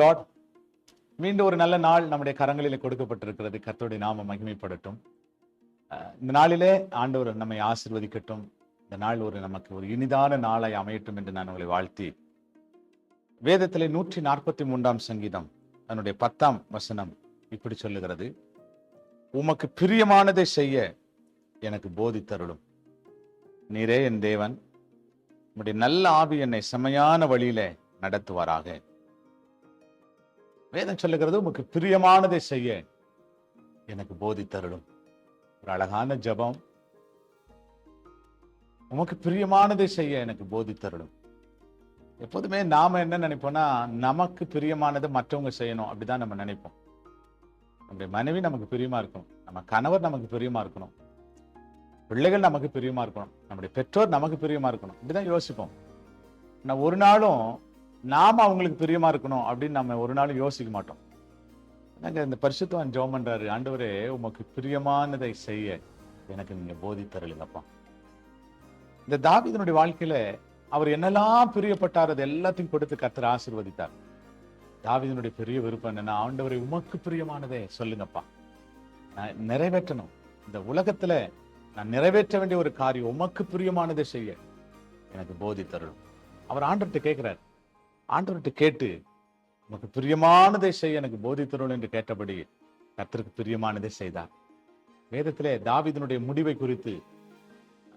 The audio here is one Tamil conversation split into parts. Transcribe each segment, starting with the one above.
லார்ட், மீண்டும் ஒரு நல்ல நாள் நம்முடைய கரங்களிலே கொடுக்கப்பட்டிருக்கிறது. கர்த்தருடைய நாமம் மகிமைப்படட்டும். இந்த நாளிலே ஆண்டவர் நம்மை ஆசீர்வதிக்கட்டும். இந்த நாள் நமக்கு ஒரு இனிதான நாளை அமையட்டும் என்று நான் உங்களை வாழ்த்தி, வேதத்திலே 143 சங்கீதம் அதனுடைய 10 வசனம் இப்படி சொல்லுகிறது: உமக்கு பிரியமானதை செய்ய எனக்கு போதித்தருளும். நீரே என் தேவன், உம்முடைய நல்ல ஆவி என்னை செமையான வழியிலே நடத்துவாராக. வேதம் சொல்லுகிறது, உமக்கு பிரியமானதை செய்ய எனக்கு போதித்தருளும். ஒரு அழகான ஜெபம். உமக்கு பிரியமானதை செய்ய எனக்கு போதித்தருளும். எப்போதுமே நாம என்ன நினைப்போம்னா, நமக்கு பிரியமானதை மற்றவங்க செய்யணும், அப்படிதான் நம்ம நினைப்போம். நம்முடைய மனைவி நமக்கு பிரியமா இருக்கணும், நம்ம கணவர் நமக்கு பிரியமா இருக்கணும், பிள்ளைகள் நமக்கு பிரியமா இருக்கணும், நம்முடைய பெற்றோர் நமக்கு பிரியமா இருக்கணும், இப்படிதான் யோசிப்போம். நான் ஒரு நாளும் நாம அவங்களுக்கு பிரியமா இருக்கணும் அப்படின்னு நம்ம ஒரு நாளும் யோசிக்க மாட்டோம். நாங்க இந்த பரிசுத்தவான் ஜெபம் பண்றாரு, ஆண்டவரே உமக்கு பிரியமானதை செய்ய எனக்கு நீங்க போதித்தருளுங்கப்பா. இந்த தாவீதுனுடைய வாழ்க்கையில அவர் என்னெல்லாம் பிரியப்பட்டார், அது எல்லாத்தையும் கொடுத்து கர்த்தர் ஆசீர்வதித்தார். தாவீதுனுடைய பெரிய விருப்பம் என்னன்னா, ஆண்டவரே உமக்கு பிரியமானதே சொல்லுங்கப்பா, நான் நிறைவேற்றணும். இந்த உலகத்துல நான் நிறைவேற்ற வேண்டிய ஒரு காரியம், உமக்கு பிரியமானதை செய்ய எனக்கு போதித்தருளும். அவர் ஆண்டவர்கிட்ட கேட்கிறார். ஆண்டவர்கிட்ட கேட்டு, உமக்கு பிரியமானதை செய்ய எனக்கு போதித்தருளும் என்று கேட்டபடி கர்த்தருக்கு பிரியமானதை செய்தார். வேதத்திலே தாவீதுனுடைய முடிவை குறித்து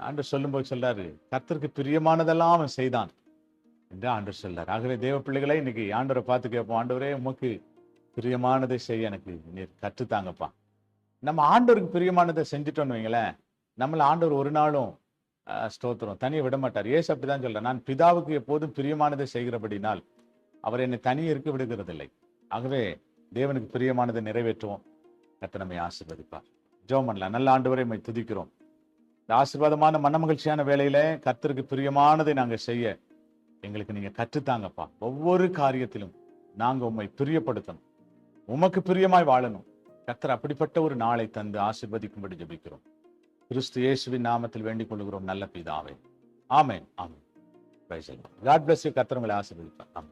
ஆண்டவர் சொல்லும்போது சொல்றாரு, கர்த்தருக்கு பிரியமானதெல்லாம் அவன் செய்தான் என்று ஆண்டவர் சொல்றார். ஆகவே தேவ பிள்ளைகளை இன்னைக்கு ஆண்டவரை பார்த்து கேட்போம், ஆண்டவரே உமக்கு பிரியமானதை செய்ய எனக்கு நீர் கற்றுத்தாங்கப்பா. நம்ம ஆண்டவருக்கு பிரியமானதை செஞ்சுட்டோன்னு வைங்களேன், நம்மள ஆண்டவர் ஒரு நாளும் ஸ்தோத்திரம் தனியை விட மாட்டார். ஏசு அப்படிதான் சொல்றார், நான் பிதாவுக்கு எப்போதும் பிரியமானதை செய்கிறபடினால் அவர் என்னை தனியே இருக்க விடுகிறதில்லை. ஆகவே தேவனுக்கு பிரியமானதை நிறைவேற்றுவோம். கர்த்தர் நம்மை ஆசீர்வதிப்பார். ஜெபம் பண்ணலாம். நல்ல ஆண்டவரை உம்மை துதிக்கிறோம். இந்த ஆசீர்வாதமான மனமகிழ்ச்சியான வேளையில கர்த்தருக்கு பிரியமானதை நாங்க செய்ய எங்களுக்கு நீங்க கற்றுத்தாங்கப்பா. ஒவ்வொரு காரியத்திலும் நாங்க உம்மை பிரியப்படுத்தணும், உமக்கு பிரியமாய் வாழணும். கர்த்தர் அப்படிப்பட்ட ஒரு நாளை தந்து ஆசீர்வதிக்கும்படி ஜெபிக்கிறோம். கிறிஸ்து இயேசுவின் நாமத்தில் வேண்டிக் கொள்கிறோம் நல்ல பிதாவே. ஆமென், ஆமென். Praise the lord. God bless you. கர்த்தர் உங்களை ஆசீர்வதிப்பார். ஆமென்.